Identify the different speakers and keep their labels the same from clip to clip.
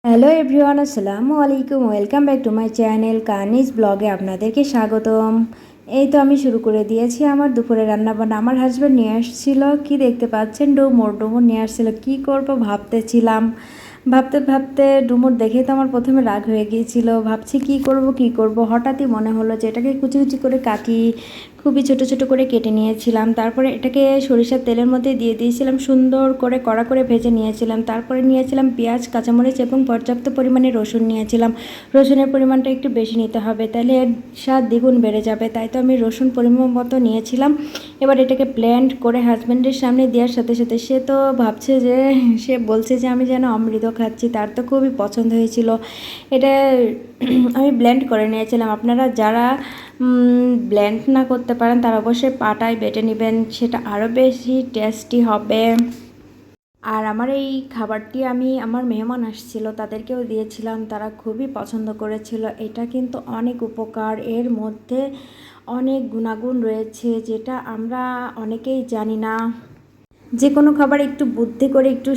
Speaker 1: Hello everyone, আসসালামু আলাইকুম। Welcome back to my channel Kaniz ব্লগে আপনাদেরকে স্বাগতম। এই তো আমি শুরু করে দিয়েছি আমার দুপুরে রান্নাবান্না। আমার হাজব্যান্ড নিয়ে আসছিল, কি দেখতে পাচ্ছেন, ডুমুর নিয়ে আসছিল। কি করব ভাবতেছিলাম, ভাবতে ভাবতে ডুমুর দেখে তো আমার প্রথমে রাগ হয়ে গিয়েছিল। ভাবছি কি করব, হঠাৎই মনে হলো যে এটাকে কুচি কুচি করে কাটি। খুবই ছোট ছোট করে কেটে নিয়েছিলাম। তারপরে এটাকে সরিষার তেলের মধ্যে দিয়ে দিয়েছিলাম, সুন্দর করে কড়া করে ভেজে নিয়েছিলাম। তারপরে নিয়েছিলাম পেঁয়াজ, কাঁচামরিচ এবং পর্যাপ্ত পরিমাণে রসুন নিয়েছিলাম। রসুনের পরিমাণটা একটু বেশি নিতে হবে, তাহলে এর স্বাদ দ্বিগুণ বেড়ে যাবে। তাই তো আমি রসুন পরিমাণ মতো নিয়েছিলাম। এবার এটাকে ব্লেন্ড করে হাজব্যান্ডের সামনে দেওয়ার সাথে সাথে সে তো ভাবছে যে, সে বলছে যে আমি যেন অমৃত খাচ্ছি। তার তো খুবই পছন্দ হয়েছিল। এটা আমি ব্লেন্ড করে নিয়েছিলাম। আপনারা যারা ব্লেন্ড না করতে পারেন তারা অবশ্যই পাটায় বেটে নেবেন, সেটা আরও বেশি টেস্টি হবে। আর আমার এই খাবারটি আমি আমার মেহমান আসছিল তাদেরকেও দিয়েছিলাম, তারা খুবই পছন্দ করেছিল। এটা কিন্তু অনেক উপকার, এর মধ্যে অনেক গুণাগুণ রয়েছে যেটা আমরা অনেকেই জানি না। যে কোনো খাবার একটু বুদ্ধি করে, একটু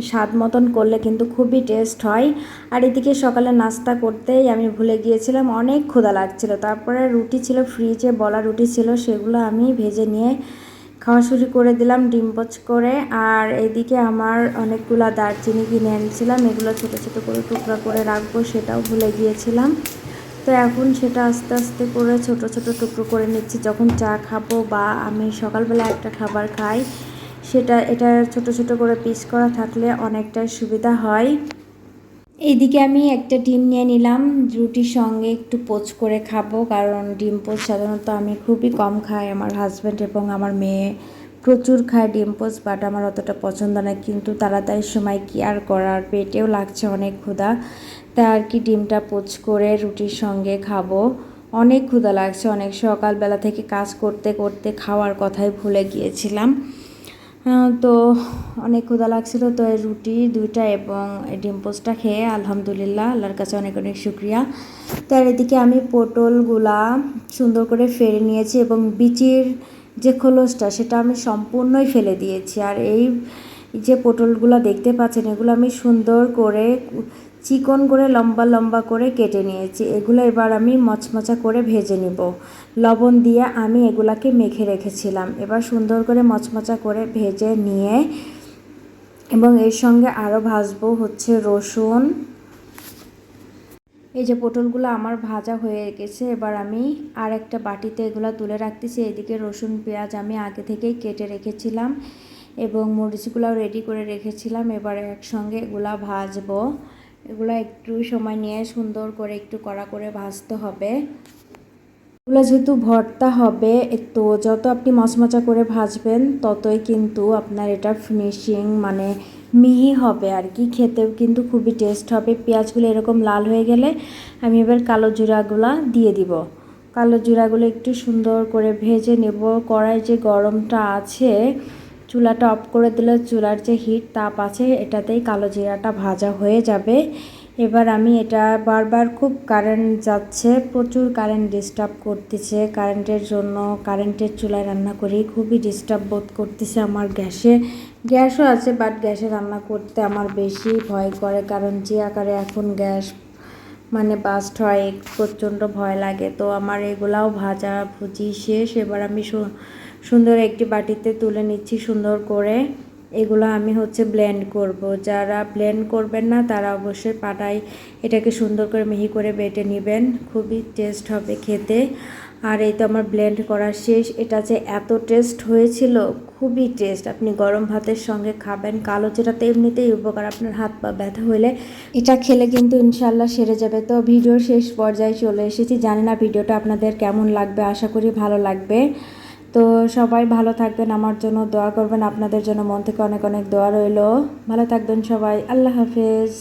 Speaker 1: স্বাদ মতন করলে কিন্তু খুবই টেস্ট হয়। আর এদিকে সকালে নাস্তা করতেই আমি ভুলে গিয়েছিলাম, অনেক ক্ষুধা লাগছিল। তারপরে রুটি ছিল, ফ্রিজে বলা রুটি ছিল, সেগুলো আমি ভেজে নিয়ে খাওয়া শুরু করে দিলাম ডিম পোচ করে। আর এদিকে আমার অনেকগুলা দারচিনি কিনে এনেছিলাম, এগুলো ছোটো ছোটো করে টুকরা করে রাখবো, সেটাও ভুলে গিয়েছিলাম। তো এখন সেটা আস্তে আস্তে করে ছোট ছোট টুকরো করে নিচ্ছি। যখন চা খাবো বা আমি সকালবেলা একটা খাবার খাই, এটা ছোট ছোট করে পিস করা থাকলে অনেকটাই সুবিধা হয়। এইদিকে আমি একটা ডিম নিয়ে নিলাম, রুটির সঙ্গে একটু পোচ করে খাবো, কারণ ডিম পোচ সাধারণত আমি খুবই কম খাই। আমার হাজব্যান্ড এবং আমার মেয়ে প্রচুর খায় ডিম পোচ, বাট আমার অতটা পছন্দ না। কিন্তু তাড়াতাড়ির সময় কি আর করার, পেটেও লাগছে অনেক ক্ষুধা, তা আর কি ডিমটা পোচ করে রুটির সঙ্গে খাবো। অনেক ক্ষুধা লাগছে, অনেক সকালবেলা থেকে কাজ করতে করতে খাওয়ার কথাই ভুলে গিয়েছিলাম। তো অনেক ক্ষুধা লাগছিল, তো এই রুটি দুইটা এবং ডিম পোচটা খেয়ে আলহামদুলিল্লাহ, আল্লাহর কাছে অনেক অনেক শুকরিয়া। তার এদিকে আমি পটলগুলা সুন্দর করে ফেলে নিয়েছি এবং বিচির যে খোলসটা সেটা আমি সম্পূর্ণই ফেলে দিয়েছি। আর এই যে পটলগুলো দেখতে পাচ্ছেন, এগুলো আমি সুন্দর করে চিকন করে লম্বা লম্বা করে কেটে নিয়েছি। এগুলো এবার আমি মচমচা করে ভেজে নিব। লবণ দিয়ে আমি এগুলাকে মেখে রেখেছিলাম। এবার সুন্দর করে মচমচা করে ভেজে নিয়ে এবং এর সঙ্গে আরও ভাজবো হচ্ছে রসুন। এই যে পটলগুলো আমার ভাজা হয়ে গেছে, এবার আমি আর একটা বাটিতে এগুলো তুলে রাখতেছি। এদিকে রসুন পেঁয়াজ আমি আগে থেকেই কেটে রেখেছিলাম এবং মরিচগুলোও রেডি করে রেখেছিলাম। এবার একসঙ্গে এগুলা ভাজবো। এগুলো একটু সময় নিয়ে সুন্দর করে একটু কড়া করে ভাজতে হবে। এগুলো যেহেতু ভর্তা হবে, তো যত আপনি মচমচা করে ভাজবেন ততই কিন্তু আপনার এটা ফিনিশিং মানে মিহি হবে আর কি, খেতেও কিন্তু খুবই টেস্ট হবে। পেঁয়াজগুলো এরকম লাল হয়ে গেলে আমি এবার কালো জিরাগুলো দিয়ে দিব। কালো জিরাগুলো একটু সুন্দর করে ভেজে নেব। কড়াই যে গরমটা আছে, চুলাটা অফ করে দিলে চুলার যে হিট তাপ আছে এটাতেই কালো জিরাটা ভাজা হয়ে যাবে। এবার আমি এটা বারবার খুব কারেন্ট যাচ্ছে, প্রচুর কারেন্ট ডিস্টার্ব করতেছে। কারেন্টের জন্য কারেন্টের চুলায় রান্না করি, খুবই ডিস্টার্ব বোধ করতেছে। আমার গ্যাসও আছে, বাট গ্যাসে রান্না করতে আমার বেশি ভয় করে, কারণ যে আকারে এখন গ্যাস মানে বাস্ট হয়, প্রচণ্ড ভয় লাগে। তো আমার এগুলাও ভাজা ভুজি শেষ। এবার আমি সুন্দর একটি বাটিতে তুলে নিচ্ছি সুন্দর করে। এগুলো আমি হচ্ছে ব্লেন্ড করব। যারা ব্লেন্ড করবেন না তারা অবশ্যই পাটায় এটাকে সুন্দর করে মিহি করে বেটে নেবেন, খুবই টেস্ট হবে খেতে। আর এই তো আমার ব্লেন্ড করা শেষ। এটা যে এত টেস্ট হয়েছিল, খুবই টেস্ট। আপনি গরম ভাতের সঙ্গে খাবেন। কালো জিরাতে এমনিতেই উপকার, আপনার হাত পা ব্যথা হলে এটা খেলে কিন্তু ইনশাল্লাহ সেরে যাবে। তো ভিডিওর শেষ পর্যায়ে চলে এসেছি, জানি না ভিডিওটা আপনাদের কেমন লাগবে, আশা করি ভালো লাগবে। তো সবাই ভালো থাকবেন, আমার জন্য দোয়া করবেন। আপনাদের জন্য মন থেকে অনেক অনেক দোয়া রইল। ভালো থাকবেন সবাই, আল্লাহ হাফেজ।